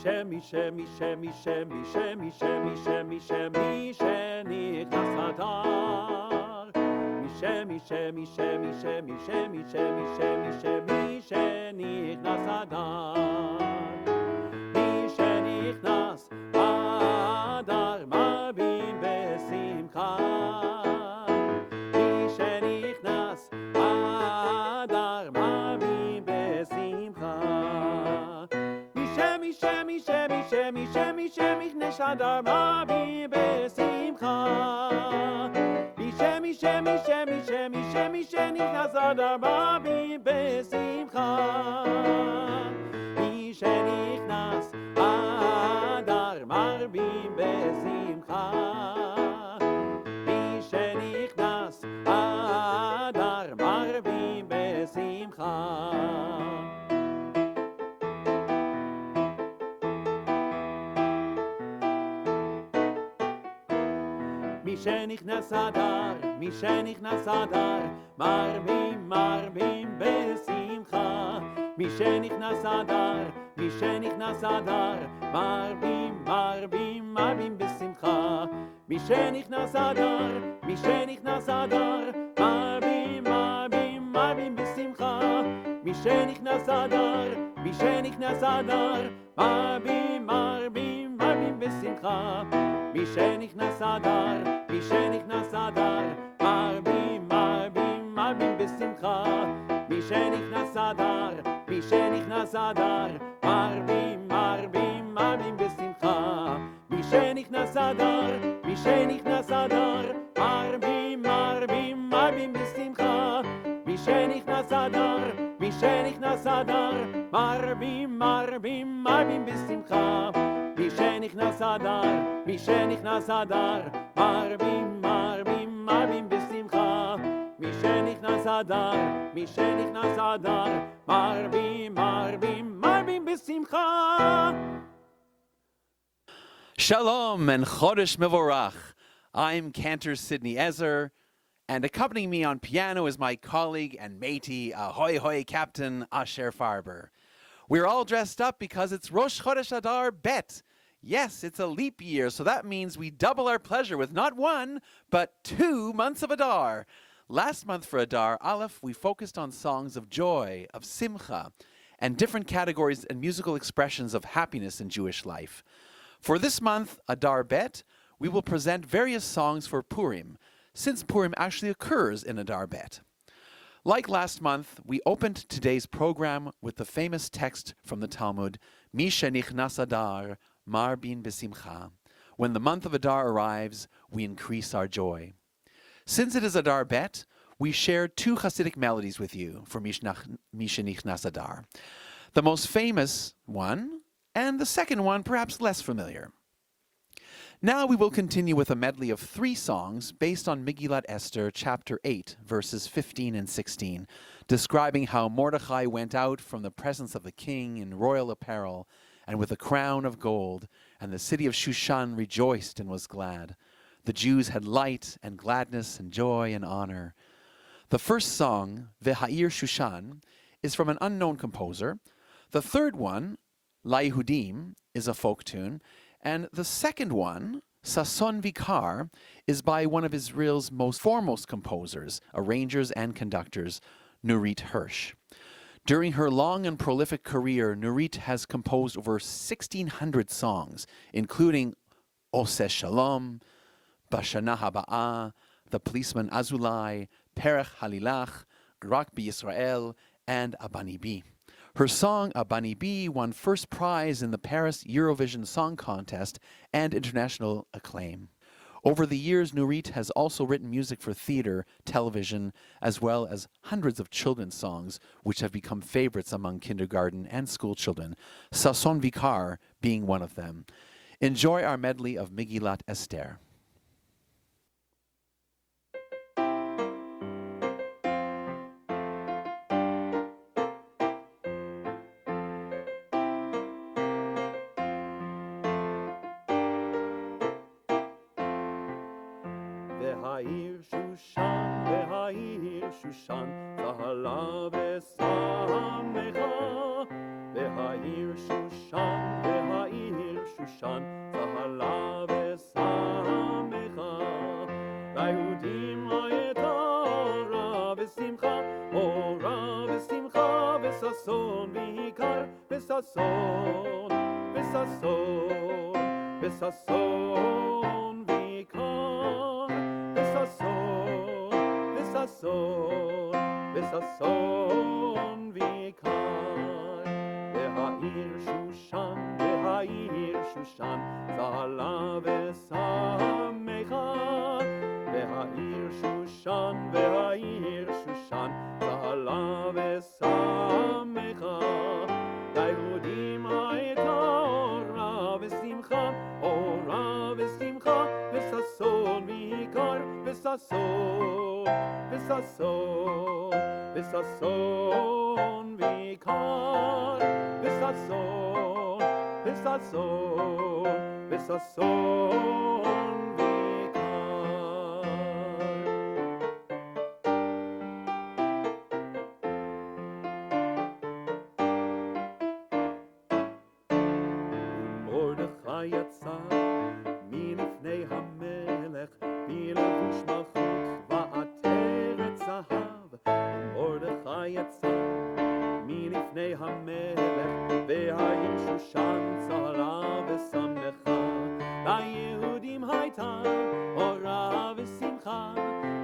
Shemi, shemi, shemi, shemi, shemi, shemi, shemi, shemi, shenichnas Adar. Shemi, shemi, shemi, shemi, shemi, shemi, shemi, shemi, shenichnas Adar. Shenichnas Adar, marbim besimcha. Shenichnas Adar, marbim besimcha. Shemi, shemi, shemi, shemi, shemi, shemi, neshadar, marbim besimcha. Shemi, shemi, shemi, shemi, shemi, shenichnas Adar, marbim besimcha. Shenichnas Adar, marbim besimcha. Shenichnas Adar, marbim besimcha. Shenichnas Adar, Shenichnas Adar, marbim, marbim besimcha. Shenichnas Adar, Shenichnas Adar, marbim, marbim, marbim besimcha. Shenichnas Adar, Shenichnas Adar, marbim, marbim, marbim besimcha. Shenichnas Adar, Shenichnas Adar, marbim, marbim, marbim besimcha. Shenichnas Adar, Shenichnas Adar, marbim, marbim, marbim besimcha. Shenichnas Adar, Shenichnas Adar, marbim, marbim, marbim besimcha. Shenichnas Adar, Shenichnas Adar, marbim, marbim, marbim besimcha. Shenichnas Adar, Shenichnas Adar, marbim, marbim, marbim besimcha. Shenichnas Adar, Shenichnas Adar, marbim, marbim, marbim besimcha. Shenichnas Adar, Shenichnas Adar, marbim, marbim, marbim besimcha. Shalom and Chodesh Mevorach. I'm Cantor Sidney Ezer, and accompanying me on piano is my colleague and matey, ahoy hoy Captain Asher Farber. We're all dressed up because it's Rosh Chodesh Adar Bet. Yes, it's a leap year, so that means we double our pleasure with not 1, but 2 months of Adar. Last month for Adar Aleph, we focused on songs of joy, of simcha, and different categories and musical expressions of happiness in Jewish life. For this month, Adar Bet, we will present various songs for Purim, since Purim actually occurs in Adar Bet. Like last month, we opened today's program with the famous text from the Talmud, Mi shenichnas Adar, marbin besimcha. When the month of Adar arrives, we increase our joy. Since it is Adar Bet, we share 2 Hasidic melodies with you for Mi shenichnas Adar. The most famous one, and the second one perhaps less familiar. Now we will continue with a medley of 3 songs based on Megillat Esther, chapter 8, verses 15 and 16, describing how Mordechai went out from the presence of the king in royal apparel and with a crown of gold, and the city of Shushan rejoiced and was glad. The Jews had light and gladness and joy and honor. The first song, V'ha'ir Shushan, is from an unknown composer. The third one, La'Yehudim, is a folk tune. And the second one, Sason Vikar, is by one of Israel's most foremost composers, arrangers, and conductors, Nurit Hirsch. During her long and prolific career, Nurit has composed over 1,600 songs, including Oseh Shalom, Bashana Haba'ah, The Policeman Azulai, Perech Halilach, Rak B'Yisrael, and Abani Bi. Her song, Abani Bi, won first prize in the Paris Eurovision Song Contest and international acclaim. Over the years, Nurit has also written music for theater, television, as well as hundreds of children's songs, which have become favorites among kindergarten and school children, Sason Vikar being one of them. Enjoy our medley of Megillat Esther. והעיר שושן, והעיר שושן, צהלה ושמחה. והעיר שושן, והעיר וששון, וששון, וששון ויקר, וששון, וששון, וששון ויקר. והעיר שושן, והעיר שושן, צהלה ושמחה. והעיר שושן, והעיר שושן, צהלה ושמחה. ליהודים הייתה אורה ושמחה, אורה ושמחה, וששון ויקר, וששון, וששון, וששון ויקר, וששון, וששון, וששון יצא מלפני המלך בלבוש מלכות ועטרת זהב. מרדכי יצא מלפני המלך והעיר שושן צהלה ושמחה. ליהודים הייתה אורה ושמחה,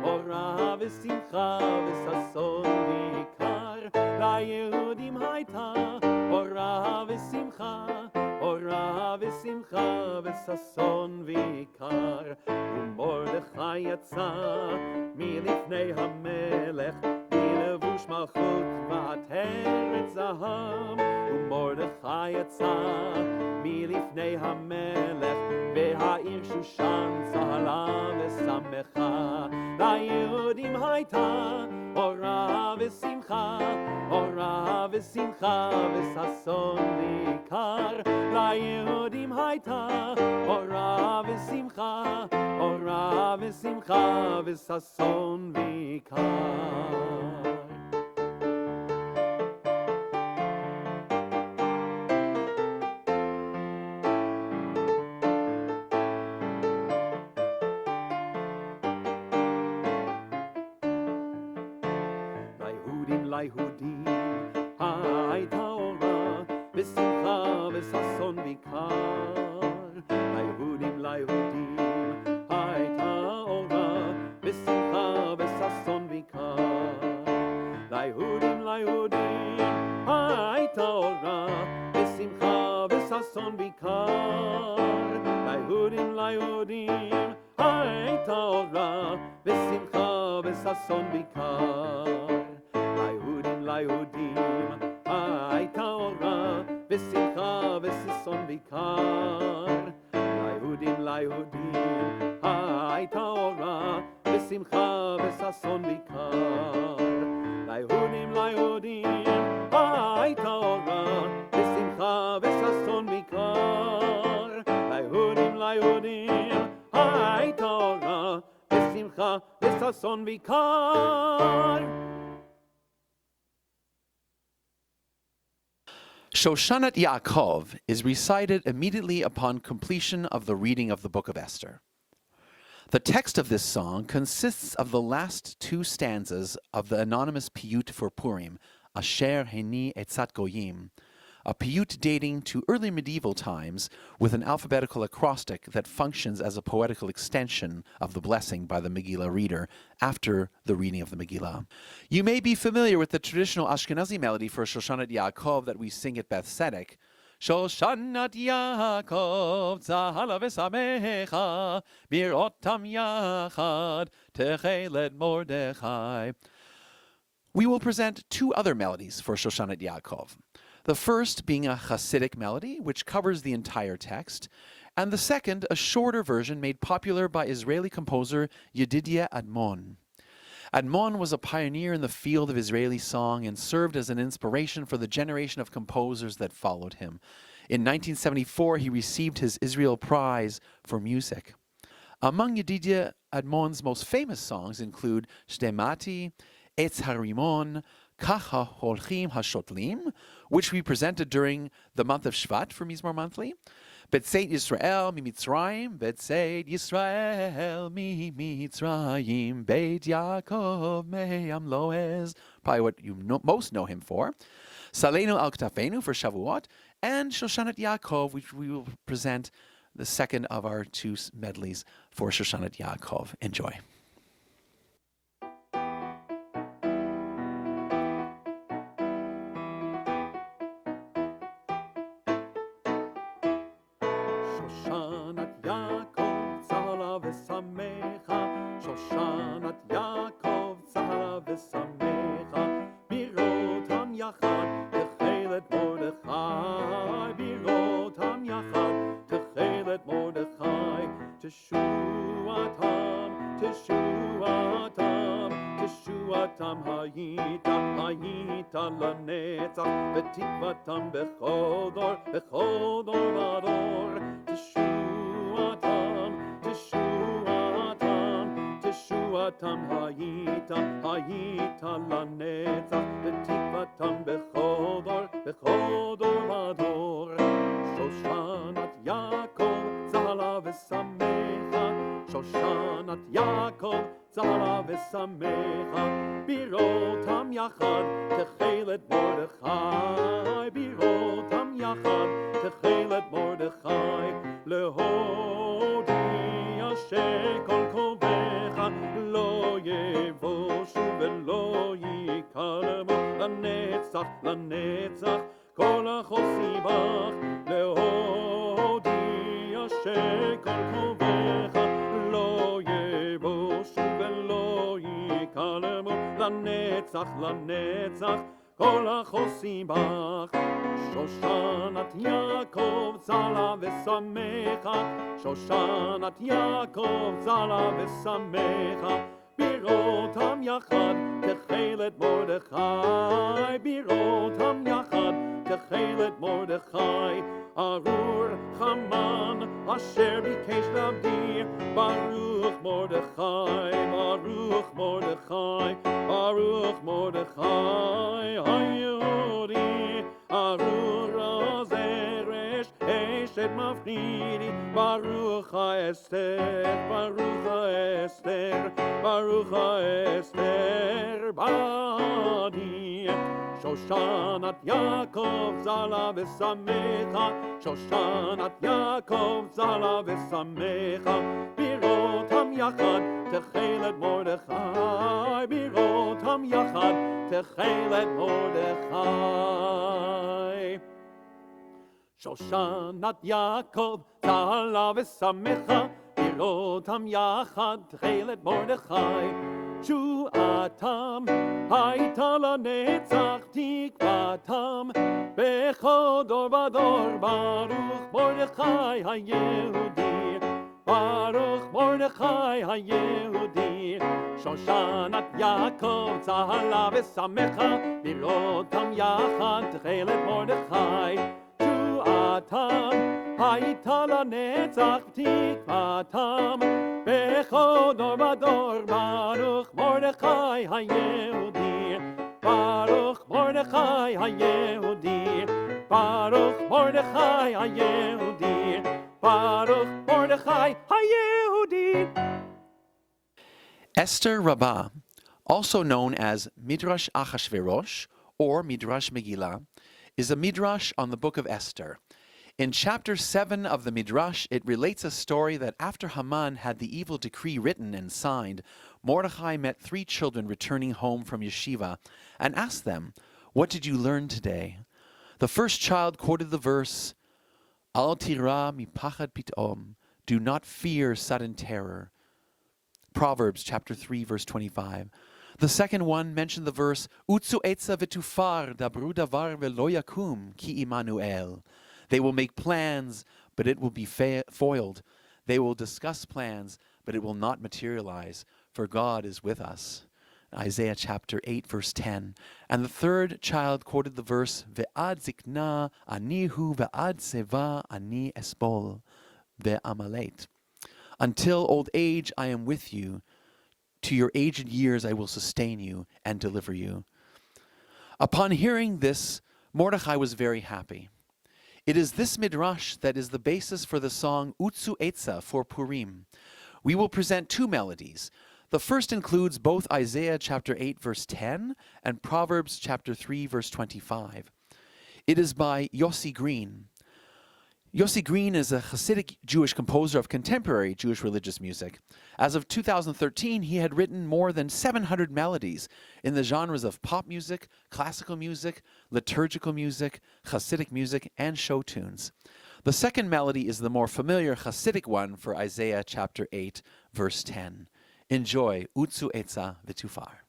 אורה ושמחה וששון ויקר. ליהודים הייתה אורה ושמחה, אורה ושמחה וששון ויקר. ומרדכי יצא מלפני המלך בלבוש מלכות ועטרת זהב. ומרדכי יצא מלפני המלך והעיר שושן צהלה ושמחה. ליהודים הייתה אורה ושמחה, אורה ושמחה וששון ויקר. ליהודים הייתה אורה ושמחה, אורה ושמחה וששון ויקר. ליהודים הייתה אורה ושמחה וששון ויקר. ליהודים הייתה אורה ושמחה וששון ויקר. ליהודים הייתה אורה ושמחה וששון ויקר. ליהודים הייתה אורה ושמחה וששון ויקר. ליהודים הייתה אורה ושמחה וששון ויקר. ליהודים הייתה אורה ושמחה וששון ויקר. ליהודים הייתה אורה ושמחה וששון ויקר. ליהודים הייתה אורה ושמחה וששון ויקר. Shoshanat Yaakov is recited immediately upon completion of the reading of the book of Esther. The text of this song consists of the last two stanzas of the anonymous piyut for Purim, Asher Heni Etzat Goyim, a piyut dating to early medieval times with an alphabetical acrostic that functions as a poetical extension of the blessing by the Megillah reader after the reading of the Megillah. You may be familiar with the traditional Ashkenazi melody for Shoshanat Yaakov that we sing at Beth Tzedek. Shoshanat Yaakov Zahala v'samecha Birotam Yachad Techelet Mordechai. We will present two other melodies for Shoshanat Yaakov. The first being a Hasidic melody, which covers the entire text, and the second, a shorter version made popular by Israeli composer Yedidia Admon. Admon was a pioneer in the field of Israeli song and served as an inspiration for the generation of composers that followed him. In 1974, he received his Israel Prize for music. Among Yedidia Admon's most famous songs include Shtemati, Etz Harimon, Kacha Holchim Hashotlim, which we presented during the month of Shvat for Mizmor Monthly, Betzeit Yisrael Mi Mitzrayim, Betzeit Yisrael Mi Mitzrayim, Beit Yaakov Me'am Loez, probably what you most know him for. Salenu al Ktafenu for Shavuot, and Shoshanat Yaakov, which we will present the second of our two medleys for Shoshanat Yaakov. Enjoy. Shoshanat Yaakov, Tzala v'samecha, Shoshanat Yaakov, Tzala v'samecha, Birotam Yachad, Techelet Mordechai, Birotam Yachad, Techelet Mordechai, Teshuatam, Teshuatam, Teshuatam Hayita, Hayita Lanetzach, V'tikvatam B'chodor, B'chodor Ador, Teshuatam, Teshuatam, Teshuatam Hayita, Hayita Lanetzach, V'tikvatam B'chodor, B'chodor Ador, Shoshanat Yaakov, Tzala v'samecha, Shoshanat Yaakov, Tzala v'samecha, Birotam Yachad, Techelet Mordechai, Birotam Yachad, Techelet Mordechai, Lehodi Asher Kol Kovecha, Lo Yevoshu V'lo Yikalemu, Lanetzach, Lanetzach, Kol HaChosi Bach, Lehodi Asher Kol Kovecha, Lo Yevoshu V'lo Yikalemu, Lanetzach, Lanetzach, Kol HaChosi Bach. Shoshanat Yaakov, Tzala v'samecha, Shoshanat Yaakov, Tzala v'samecha, Birotam Yachad, Techelet Mordechai, Birotam Yachad, Techelet Mordechai, Arur Haman, Asher Bikesh Lavdi, Baruch Mordechai, Baruch Mordechai, Baruch Mordechai, Hayodi, Arur Zeresh, Eshet Mafnidi, Baruch HaEsther, Baruch HaEsther, Baruch HaEsther, Badi, Shoshanat Yaakov, Tzala v'samecha, Shoshanat Yaakov, Tzala v'samecha, Birotam Yachad, Techelet Mordechai, Birotam Yachad, Techelet Mordechai. Shoshanat Yaakov, Tzala v'samecha, Birotam Yachad, Techelet Mordechai, Shuatam, Hayta Lanetzach, Tikvatam, Bechodor Vador, Baruch Mordechai HaYehudi, Baruch Mordechai HaYehudi, Shoshanat Yaakov, Tzala v'samecha, Birotam Yachad, Techelet Mordechai, Shuatam, Hayta Lanetzach, Tikvatam, Bechodor Vador, Baruch Mordechai HaYehudi, Baruch Mordechai HaYehudi, Baruch Mordechai HaYehudi, Baruch Mordechai HaYehudi. Esther Rabbah, also known as Midrash Achashverosh or Midrash Megillah, is a midrash on the book of Esther. In chapter 7 of the Midrash, it relates a story that after Haman had the evil decree written and signed, Mordechai met 3 children returning home from yeshiva and asked them, "What did you learn today?" The first child quoted the verse, "Al tira mipachad pitom," do not fear sudden terror. Proverbs chapter 3, verse 25. The second one mentioned the verse, "Utzu etza v'tufar dabru davar v'lo yakum ki Immanuel." They will make plans, but it will be foiled. They will discuss plans, but it will not materialize, for God is with us. Isaiah chapter 8, verse 10. And the third child quoted the verse, Ve'ad zikna anihu ve'ad seva ani esbol ve'amalet. Until old age I am with you. To your aged years I will sustain you and deliver you. Upon hearing this, Mordechai was very happy. It is this midrash that is the basis for the song Utzu Etza for Purim. We will present 2 melodies. The first includes both Isaiah chapter 8 verse 10 and Proverbs chapter 3 verse 25. It is by Yossi Green. Yossi Green is a Hasidic Jewish composer of contemporary Jewish religious music. As of 2013, he had written more than 700 melodies in the genres of pop music, classical music, liturgical music, Hasidic music, and show tunes. The second melody is the more familiar Hasidic one for Isaiah chapter 8, verse 10. Enjoy Utzu Etza V'Tufar.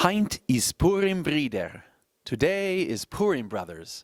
Heint is Purim, Brider. Today is Purim, brothers.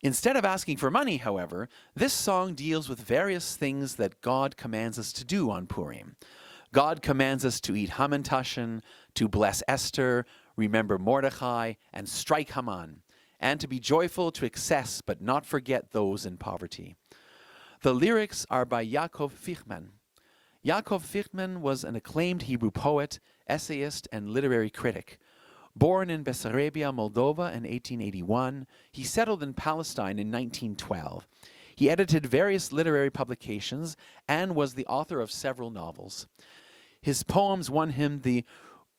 Instead of asking for money, however, this song deals with various things that God commands us to do on Purim. God commands us to eat Hamantashen, to bless Esther, remember Mordechai, and strike Haman, and to be joyful to excess but not forget those in poverty. The lyrics are by Yaakov Fichman. Yaakov Fichman was an acclaimed Hebrew poet, essayist, and literary critic. Born in Bessarabia, Moldova in 1881, he settled in Palestine in 1912. He edited various literary publications and was the author of several novels. His poems won him the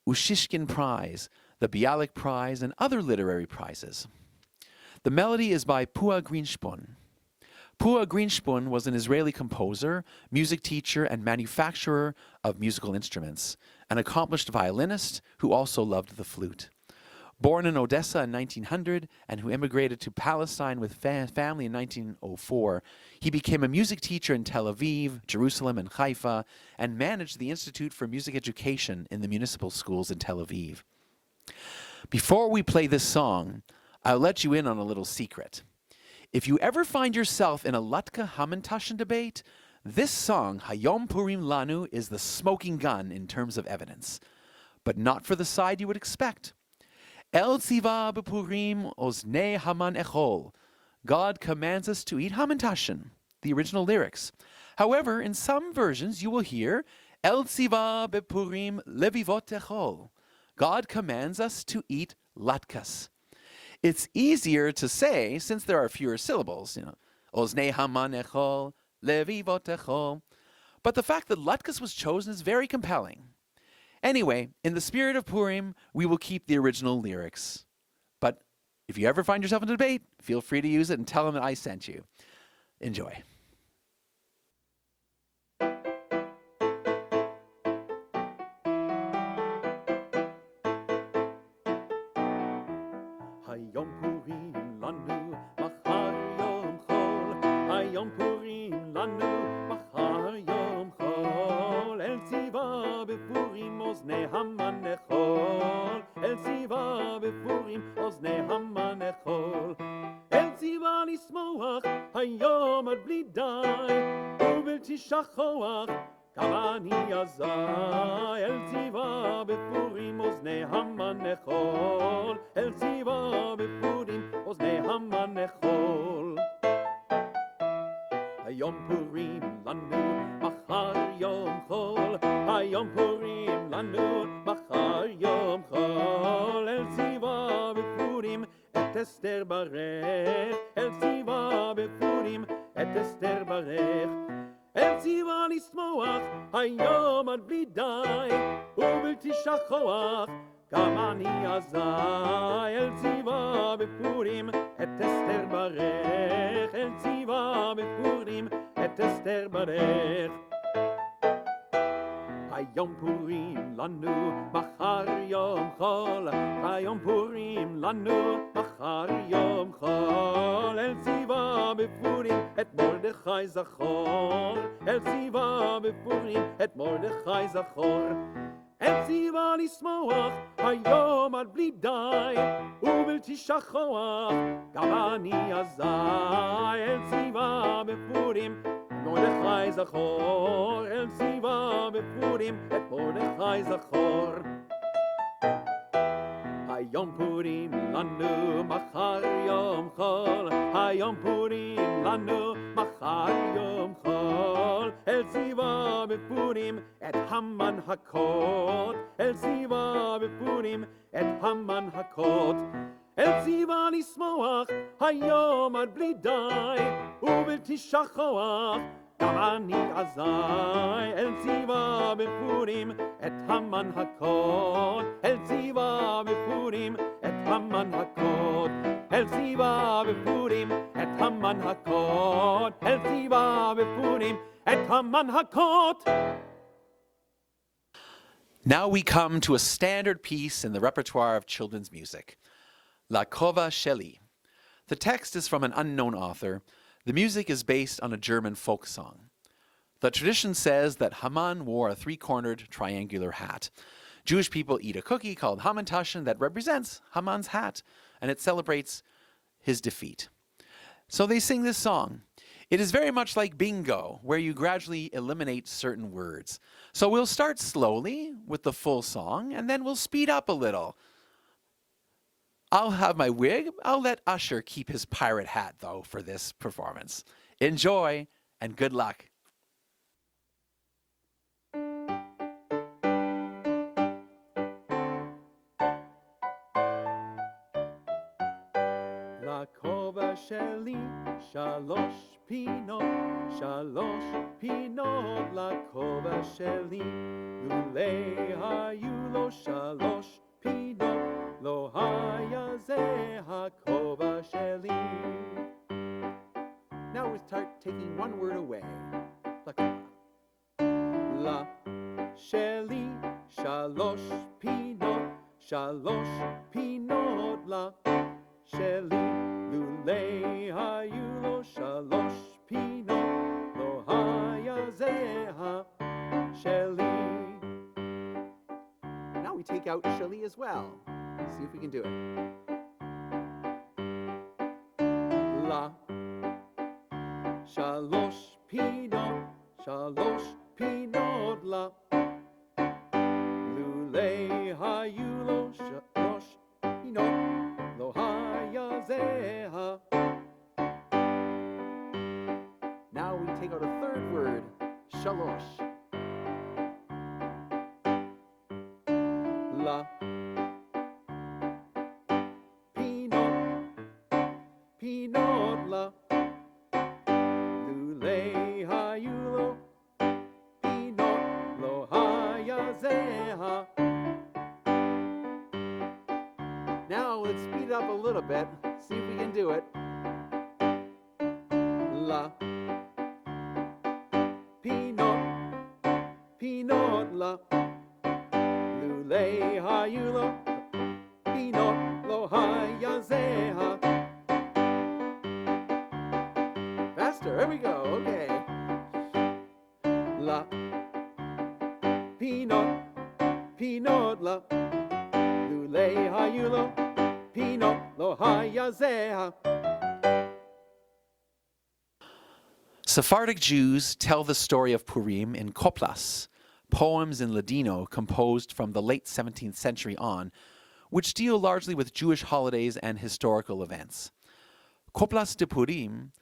Ushishkin Prize, the Bialik Prize, and other literary prizes. The melody is by Pua Greenspun. Pua Greenspun was an Israeli composer, music teacher, and manufacturer of musical instruments, an accomplished violinist who also loved the flute. Born in Odessa in 1900 and who immigrated to Palestine with family in 1904, he became a music teacher in Tel Aviv, Jerusalem, and Haifa, and managed the Institute for Music Education in the municipal schools in Tel Aviv. Before we play this song, I'll let you in on a little secret. If you ever find yourself in a Latka Hamantashen debate, this song, Hayom Purim Lanu, is the smoking gun in terms of evidence, but not for the side you would expect. El tziva b'Purim oznei Haman echol. God commands us to eat Hamantashen, the original lyrics. However, in some versions you will hear El tziva b'Purim levivot echol. God commands us to eat latkas. It's easier to say since there are fewer syllables, Oznei Haman echol, levivot echol. But the fact that latkas was chosen is very compelling. Anyway, in the spirit of Purim, we will keep the original lyrics. But if you ever find yourself in a debate, feel free to use it and tell them that I sent you. Enjoy. Hayom Purim lanu, machar yom chol. Hayom Purim lanu, machar yom chol. El tziva b'Purim oznei Haman echol. El tziva b'Purim oznei Haman echol. El tziva nismoach hayom ad bli dai, ubelti shachoach kamani azai. El tziva b'Purim oznei Haman echol. El tziva b'Purim oznei Haman echol. Hayom Purim lanu, machar yom chol. Hayom Purim lanu, machar yom chol. El tziva b'Purim et Esther barech. El tziva b'Purim et Esther barech. El tziva nismoach hayom ad bli dai, ubelti shachoach kamani azai. El tziva b'Purim et Esther barech. El tziva b'Purim et Esther barech. Hayom Purim lanu, machar yom chol. Hayom Purim lanu, machar yom chol. El tziva b'Purim et Mordechai zachor. El tziva b'Purim et Mordechai zachor. El tziva nismoach hayom ad bli dai, ubelti shachoach kamani azai. El tziva b'Purim Mordechai zachor. El tziva b'Purim et Mordechai zachor. Hayom Purim lanu, machar yom chol. Hayom Purim lanu, machar yom chol. El tziva b'Purim et Haman hakot. El tziva b'Purim et Haman hakot. El tziva nismoach hayom ad bli dai, ubelti shachoach kamani azai. El tziva b'Purim et Haman hakot. El tziva b'Purim et Haman hakot. El tziva b'Purim et Haman hakot. El tziva b'Purim et Haman hakot. Now we come to a standard piece in the repertoire of children's music, La Kova Sheli. The text is from an unknown author. The music is based on a German folk song. The tradition says that Haman wore a three-cornered triangular hat. Jewish people eat a cookie called Hamantashen that represents Haman's hat, and it celebrates his defeat. So they sing this song. It is very much like bingo, where you gradually eliminate certain words. So we'll start slowly with the full song, and then we'll speed up a little. I'll have my wig. I'll let Usher keep his pirate hat, though, for this performance. Enjoy, and good luck. לכובע שלי שלוש פינות, שלוש פינות לכובע שלי. לולא היו לו שלוש פינות, לא היה זה הכובע שלי. Now we start taking one word away. שלי שלוש פינות, שלוש פינות שלי. לולא היו לו שלוש פינות, לא היה זה שלי. Now we take out shali as well. See if we can do it. שלוש פינות, שלוש פינות לולא היו לו שלוש פינות, לא היה זה Now we take out a third word, shalosh. פינות, פינות לולא היו לו פינות, לא היה זה Now let's speed it up a little bit. See if we can do it. פינות, פינות לולא היו לו פינות, לא היה זה Faster. Here we go. Okay. פינות, פינות לולא היו לו פינות, לא היה זה Sephardic Jews tell the story of Purim in koplas, poems in Ladino composed from the late 17th century on, which deal largely with Jewish holidays and historical events. Koplas de Purim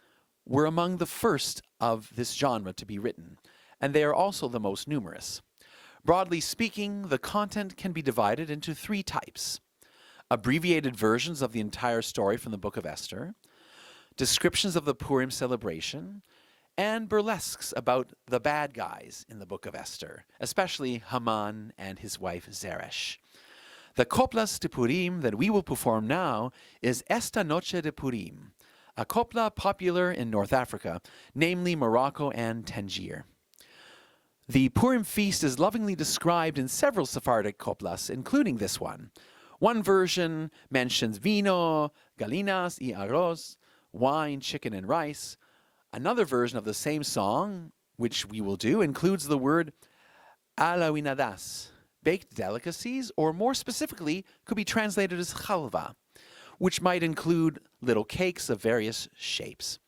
were among the first of this genre to be written, and they are also the most numerous. Broadly speaking, the content can be divided into three types: abbreviated versions of the entire story from the book of Esther, descriptions of the Purim celebration, and burlesques about the bad guys in the book of Esther, especially Haman and his wife Zeresh. The Koplas de Purim that we will perform now is Esta Noche de Purim, a kopla popular in North Africa, namely Morocco and Tangier. The Purim feast is lovingly described in several Sephardic koplas, including this one. One version mentions vino, galinas y arroz, wine, chicken, and rice. Another version of the same song, which we will do, includes the word alawinadas, baked delicacies, or more specifically, could be translated as chalva, which might include little cakes of various shapes.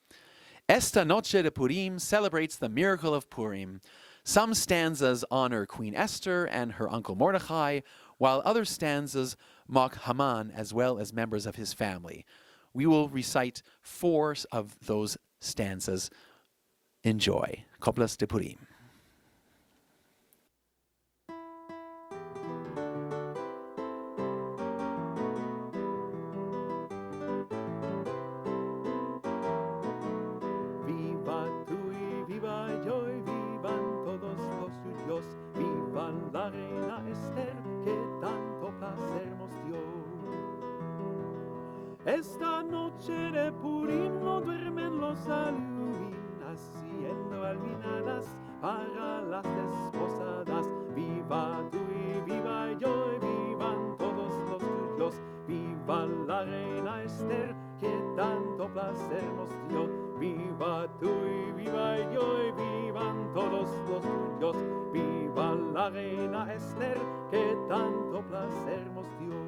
Esta Noche de Purim celebrates the miracle of Purim. Some stanzas honor Queen Esther and her uncle Mordechai, while other stanzas mock Haman as well as members of his family. We will recite 4 of those stanzas. Enjoy. Koplas de Purim. Viva tú y viva yo y vivan todos los judíos, viva la reina Esther que tanto placer nos dio. Esta noche de Purim no duermen los alumín, haciendo alminadas para las desposadas. Viva tú y viva yo y vivan todos los tuyos. Viva la reina Esther que tanto placer nos dio. Viva tú y viva yo y vivan todos los tuyos. Viva la reina Esther que tanto placer nos dio.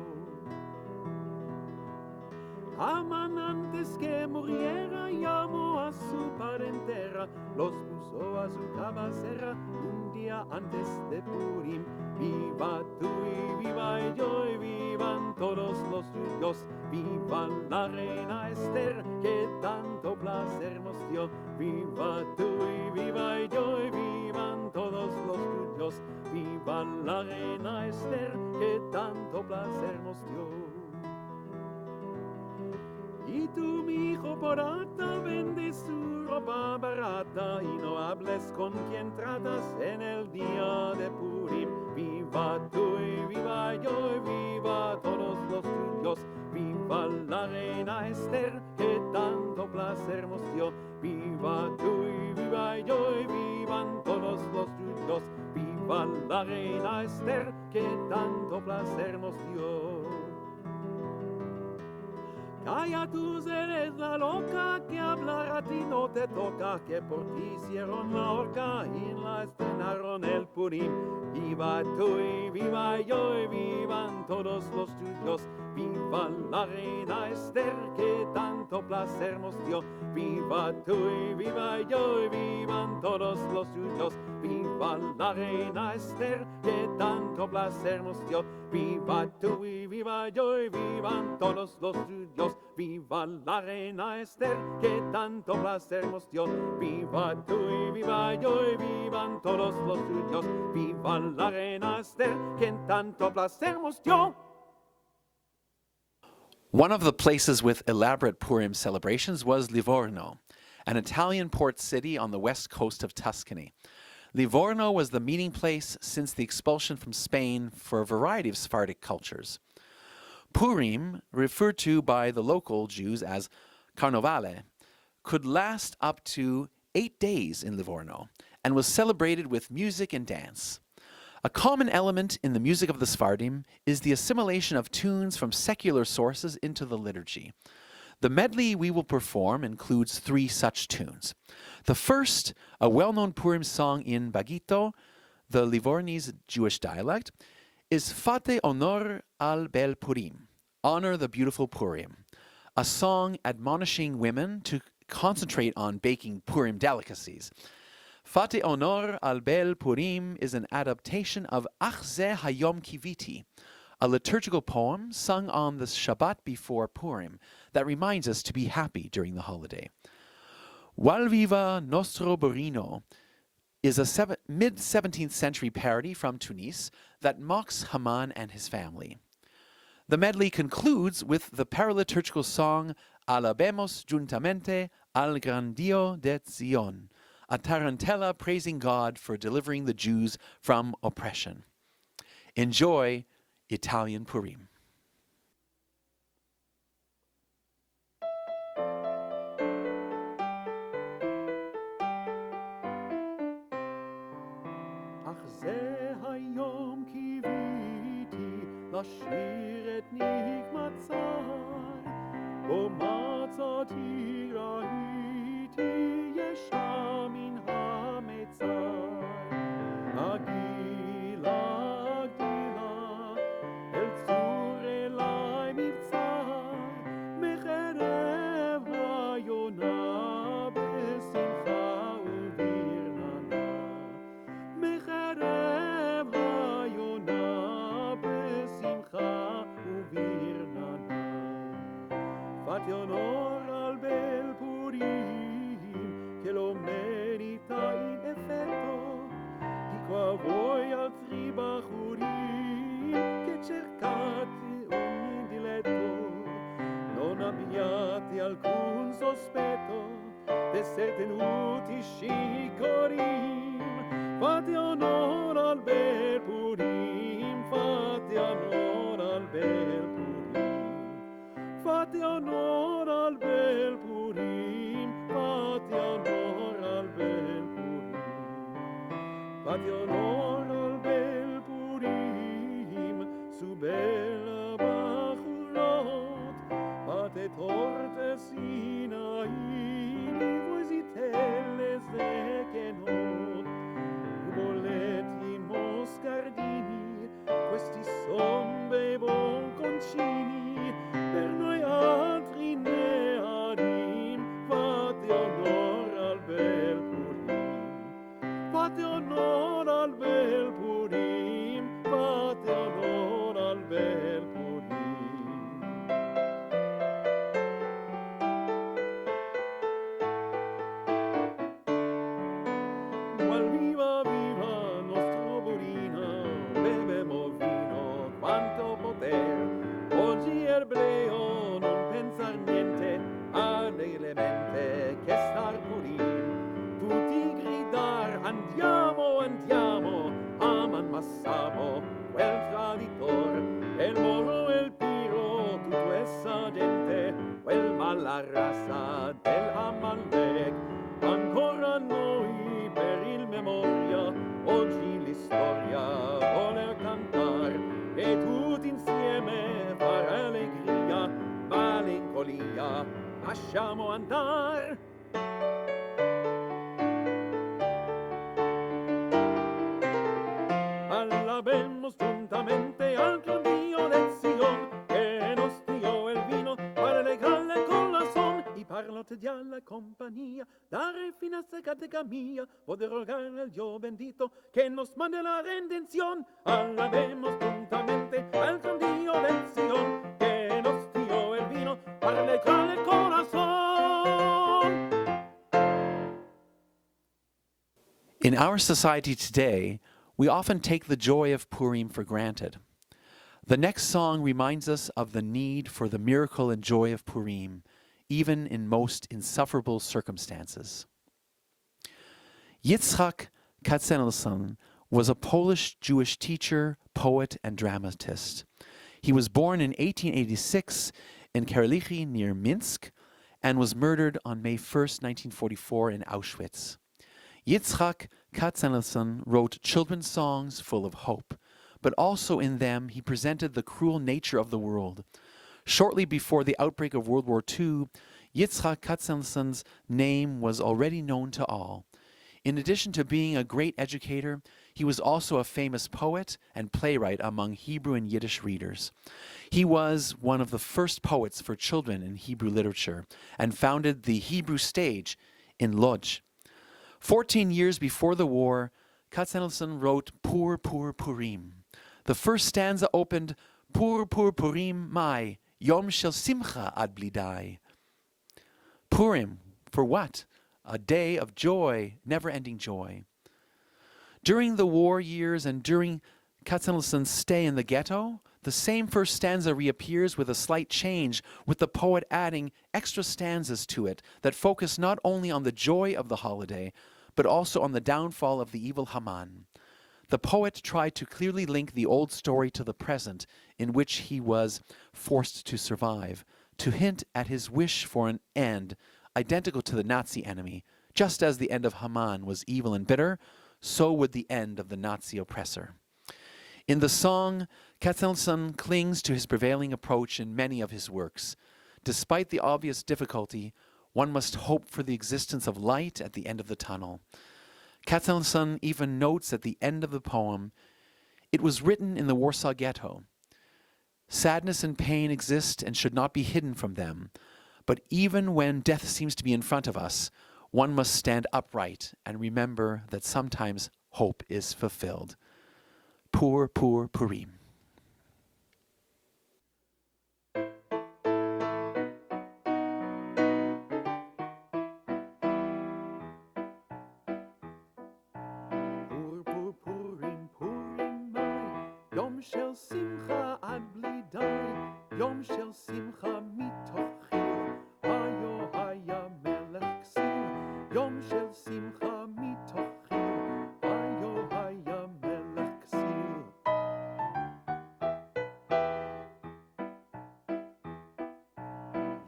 amanantes que muriera llamo a su parentela, los puso a su cabecera un día antes de Purim. Viva tú y viva yo y vivan todos los judíos, viva la reina Esther que tanto placer nos dio. Viva tú y viva yo y vivan todos los judíos, viva la reina Esther que tanto placer nos dio. Y tú, mi hijo porata, vende su ropa barata y no hables con quien tratas en el día de Purim. Viva tú y viva yo y viva todos los judíos, viva la reina Esther que tanto placer nos dio. Viva tú y viva yo y vivan todos los judíos, viva la reina Esther que tanto placer nos dio. Calla tú, eres la loca, que hablar a ti no te toca, que por ti hicieron la horca y la estrenaron el Purim. Viva tú y viva yo y vivan todos los judíos, viva la reina Esther que tanto placer nos dio. Viva tú y viva yo y vivan todos los judíos, viva la reina Esther que tanto placer nos dio. Viva tú y viva yo y vivan todos los judíos, viva la reina Esther que tanto placer nos dio. Viva tú y viva yo y vivan todos los judíos, viva la reina Esther que tanto placer nos dio. One of the places with elaborate Purim celebrations was Livorno, an Italian port city on the west coast of Tuscany. Livorno was the meeting place since the expulsion from Spain for a variety of Sephardic cultures. Purim, referred to by the local Jews as Carnevale, could last up to 8 days in Livorno and was celebrated with music and dance. A common element in the music of the Sephardim is the assimilation of tunes from secular sources into the liturgy. The medley we will perform includes 3 such tunes. The first, a well-known Purim song in Bagito, the Livornese Jewish dialect, is Fate honor al bel Purim, honor the beautiful Purim, a song admonishing women to concentrate on baking Purim delicacies. Fate honor al bel Purim is an adaptation of Ach ze hayom kiviti, a liturgical poem sung on the Shabbat before Purim that reminds us to be happy during the holiday. Walviva Nostro Borino is a mid-17th century parody from Tunis that mocks Haman and his family. The medley concludes with the paraliturgical song Alabemos juntamente al gran Dio de Zion, a tarantella praising God for delivering the Jews from oppression. Enjoy Italian Purim. Ach ze hayom kiviti לשיר את נקמצי, בו מצאתי ראיתי ישר מן המצי. הגילה גדילה אל צור אלי מבצר, מחרב היונה בשמחה וברננה. מחרב היונה בשמחה וברננה. Fate honor al bel amo, quel traditor, el moro, el piro, tutto essa gente, quel mala razza del Amalek, ancora noi per il memoria, oggi l'istoria voler cantar, e tutti insieme far allegria, malinconia, lasciamo andar. Alabemos juntamente al gran Dio de Sion, que nos dio el vino para alegrarle el corazón, y parlate ya la compañía, dare fin a esta categamía, poder rogar al Dios bendito, que nos mande la redención. Alabemos juntamente al gran Dio de Sion, que nos dio el vino para alegrarle el corazón. In our society today, we often take the joy of Purim for granted. The next song reminds us of the need for the miracle and joy of Purim, even in most insufferable circumstances. Yitzchak Katzenelson was a Polish Jewish teacher, poet, and dramatist. He was born in 1886 in Karelichy near Minsk and was murdered on May 1st, 1944 in Auschwitz. Yitzchak Katzenelson wrote children's songs full of hope, but also in them he presented the cruel nature of the world. Shortly before the outbreak of World War II, Yitzchak Katzenelson's name was already known to all. In addition to being a great educator, he was also a famous poet and playwright among Hebrew and Yiddish readers. He was one of the first poets for children in Hebrew literature and founded the Hebrew stage in Lodz. 14 years before the war, Katzenelson wrote Pur Pur Purim. The first stanza opened, Pur Pur Purim Mai, Yom Shel Simcha Ad Blidai. Purim, for what? A day of joy, never-ending joy. During the war years and during Katzenelson's stay in the ghetto, the same first stanza reappears with a slight change, with the poet adding extra stanzas to it that focus not only on the joy of the holiday, but also on the downfall of the evil Haman. The poet tried to clearly link the old story to the present, in which he was forced to survive, to hint at his wish for an end identical to the Nazi enemy. Just as the end of Haman was evil and bitter, so would the end of the Nazi oppressor. In the song, Katzenelson clings to his prevailing approach in many of his works. Despite the obvious difficulty, one must hope for the existence of light at the end of the tunnel. Katzenelson even notes at the end of the poem, it was written in the Warsaw Ghetto. Sadness and pain exist and should not be hidden from them. But even when death seems to be in front of us, one must stand upright and remember that sometimes hope is fulfilled. Pur Pur Purim. Yom shel simcha ad bli dai, Yom shel simcha mitoch chil, Hayo haya melech ksil, Yom shel simcha mitoch chil, Hayo haya melech ksil.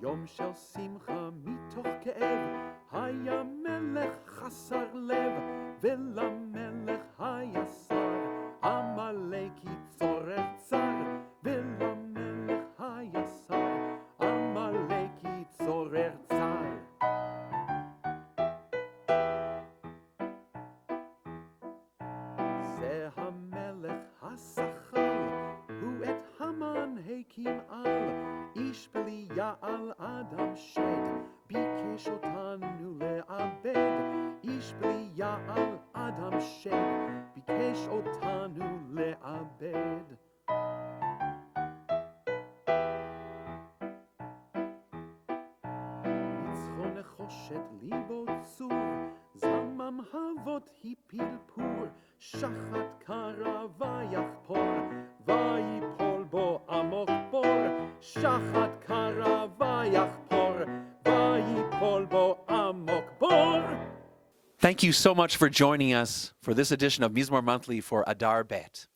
Yom shel simcha mitoch ke'ev, Haya melech chasar lev, V'lamelech haya sar, Amaleki tzorer tsar, V'lamelech haya sar, Amaleki tzorer tsar. Ze hamelech hasachal, hu et Haman hekim al, ish bli ya'al adam shed, bikesh otanu le'abed, ish bli ya'al adam shed, bikesh otanu le'abed. Nitzcho nechoshet libo tzur, zamam havot hipil pur, shachat kara vayachpor, vayipol bo amok bor, shachat kara vayachpor, vayipol bo amok bor. Thank you so much for joining us for this edition of Mizmor Monthly for Adar Bet.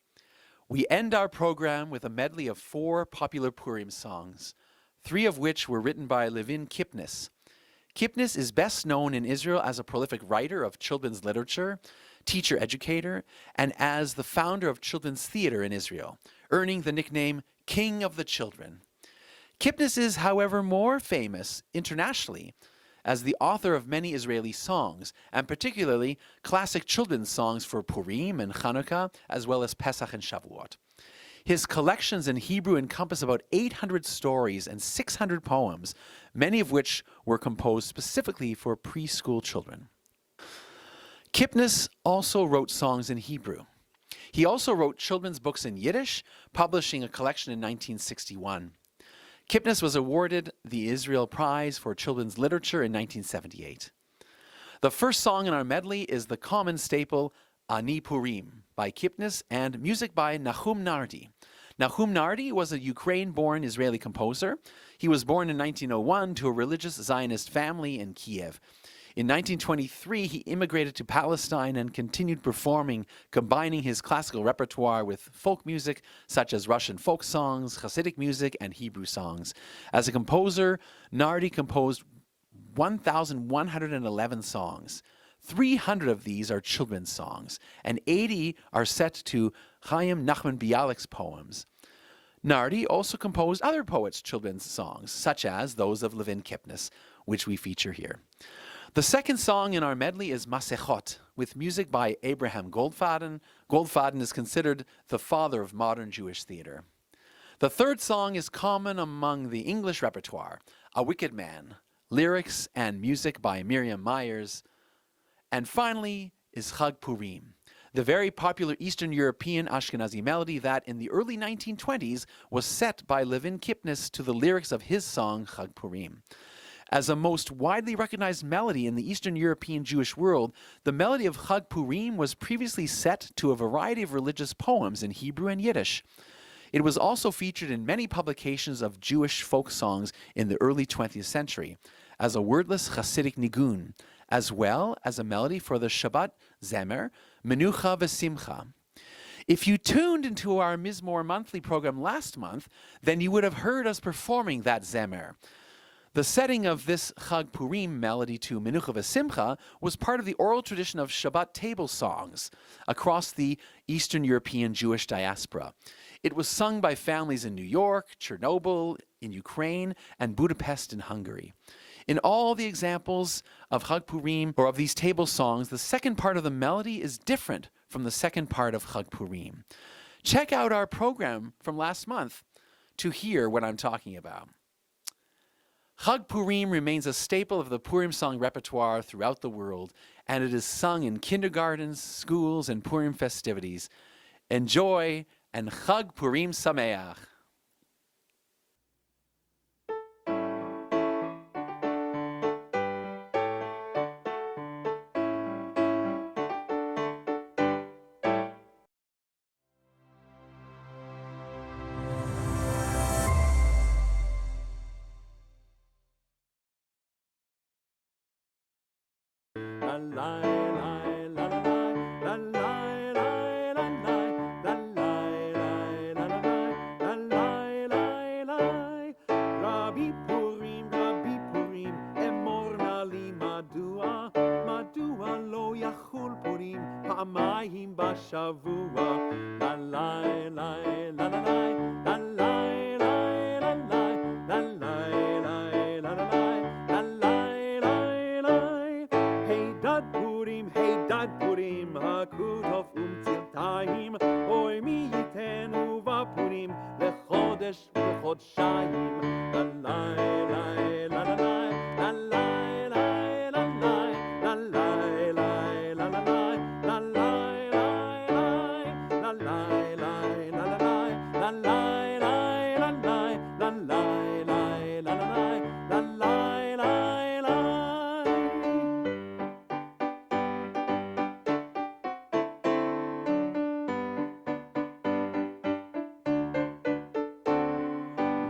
We end our program with a medley of 4 popular Purim songs, 3 of which were written by Levin Kipnis. Kipnis is best known in Israel as a prolific writer of children's literature, teacher-educator, and as the founder of children's theater in Israel, earning the nickname King of the Children. Kipnis is, however, more famous internationally as the author of many Israeli songs, and particularly classic children's songs for Purim and Chanukah, as well as Pesach and Shavuot. His collections in Hebrew encompass about 800 stories and 600 poems, many of which were composed specifically for preschool children. Kipnis also wrote songs in Hebrew. He also wrote children's books in Yiddish, publishing a collection in 1961. Kipnis was awarded the Israel Prize for Children's Literature in 1978. The first song in our medley is the common staple Ani Purim by Kipnis and music by Nahum Nardi. Nahum Nardi was a Ukraine-born Israeli composer. He was born in 1901 to a religious Zionist family in Kiev. In 1923, he immigrated to Palestine and continued performing, combining his classical repertoire with folk music such as Russian folk songs, Hasidic music, and Hebrew songs. As a composer, Nardi composed 1,111 songs. 300 of these are children's songs, and 80 are set to Chaim Nachman Bialik's poems. Nardi also composed other poets' children's songs, such as those of Levin Kipnis, which we feature here. The second song in our medley is Masechot, with music by Abraham Goldfaden. Goldfaden is considered the father of modern Jewish theater. The third song is common among the English repertoire, A Wicked Man, lyrics and music by Miriam Myers. And finally is Chag Purim, the very popular Eastern European Ashkenazi melody that in the early 1920s was set by Levin Kipnis to the lyrics of his song Chag Purim. As a most widely recognized melody in the Eastern European Jewish world, the melody of Chag Purim was previously set to a variety of religious poems in Hebrew and Yiddish. It was also featured in many publications of Jewish folk songs in the early 20th century as a wordless Hasidic nigun, as well as a melody for the Shabbat Zemer, Menucha V'Simcha. If you tuned into our Mizmor monthly program last month, then you would have heard us performing that Zemer. The setting of this Chag Purim melody to Menucha V'Simcha was part of the oral tradition of Shabbat table songs across the Eastern European Jewish diaspora. It was sung by families in New York, Chernobyl, in Ukraine, and Budapest in Hungary. In all the examples of Chag Purim, or of these table songs, the second part of the melody is different from the second part of Chag Purim. Check out our program from last month to hear what I'm talking about. Chag Purim remains a staple of the Purim song repertoire throughout the world, and it is sung in kindergartens, schools, and Purim festivities. Enjoy, and Chag Purim Sameach. Rabbi Purim, אמור נא לי מדוע לא יחול פורים פעמיים בשבוע. לה לה לה לה לה לה לה לה לה לה. הידד פורים, הכותוב ומצלתיים, אוי מי ייתנו בפורים לחודש וחודשיים. לה לה לה לה לה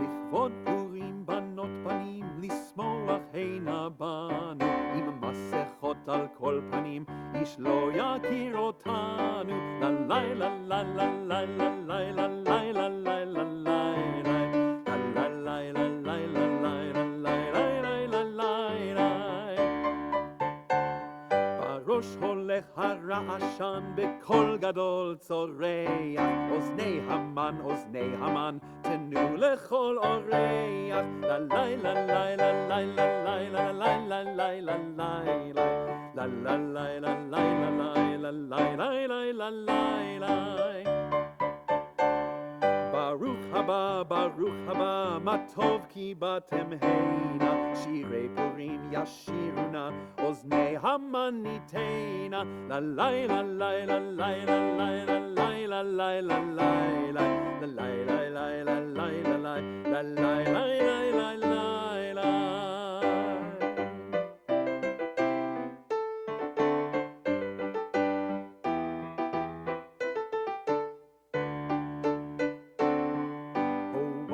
לכבוד פורים בנות פנים, לשמוח הנה בנו, עם מסכות על כל פנים, איש לא יכיר אותנו. לה לה לה לה לה לה לה בראש הולך הרעשן בקול גדול צורח, אוזני המן, אוזני המן, תנו לכל אורח. לה לה לה לה לה לה לה לה לה לה לה לה לה לה לה לה לה. ברוך הבא, מה טוב כי באתם הנה, שירי פורים ישירונה, אוזני המן ניתנה. לה לה לה לה לה לה לה לה לה לה לה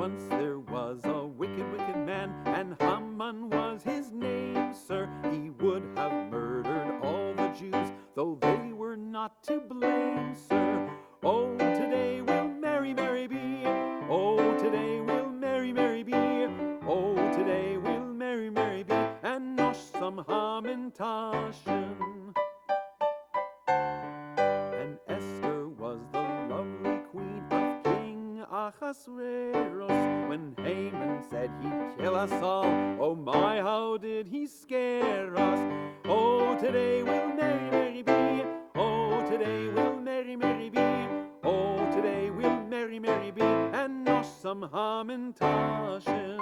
Once there was a wicked, wicked man, and Haman was his name, sir. He would have murdered all the Jews, though they were not to blame, sir. Oh, today we'll merry, merry be. Oh, today we'll merry, merry be. Oh, today we'll merry, merry be, and nosh some hamantashen. And Esther was the lovely queen of King Ahasuerus. When Haman said he'd kill us all, oh my, how did he scare us? Oh, today we'll merry, merry be. Oh, today we'll merry, merry be. Oh, today we'll merry, merry be, and nosh some hamantashen.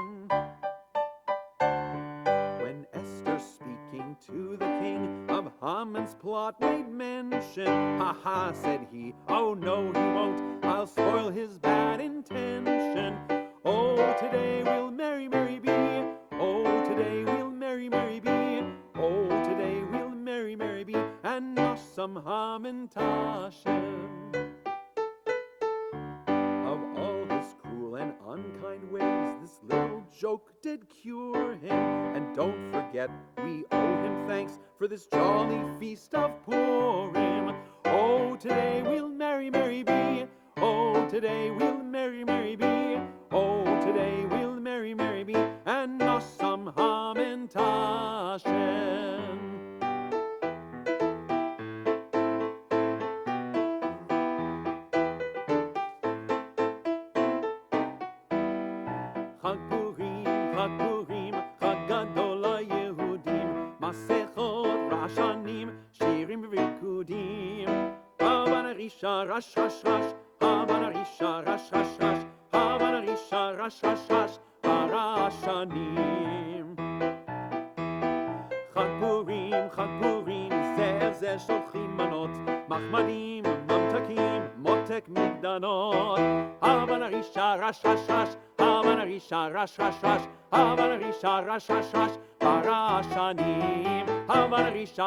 When Esther speaking to the king of Haman's plot made mention, ha ha, said he, oh no he won't, I'll spoil his bad intention. Oh, today we'll merry, merry be. Oh, today we'll merry, merry be. Oh, today we'll merry, merry be, and nosh some hamantashen. Of all his cruel and unkind ways, this little joke did cure him. And don't forget, we owe him thanks for this jolly feast of Purim. Oh, today we'll merry, merry be. Oh, today we'll merry, merry be. Oh, today we'll merry, merry be, and nosh some hamantashen. Chag Purim, Chag Gadol LaYehudim, Masechot Rashanim, Shirim v'Rikudim. Havanarisha, Rash, Rash, Rash, Havanarisha, Rash, Rash, Rash, Havanarisha, Rash, Rash, Rash, Parashanim. Chag Purim, זה שולחים מנות, מחמדים, ממתקים, מותק מגדנות. Havanarisha, Rash, Rash, Rash, Havanarisha, Rash, Rash, Rash, Havanarisha, Rash, Rash, Rash, Parashanim. Havanarisha,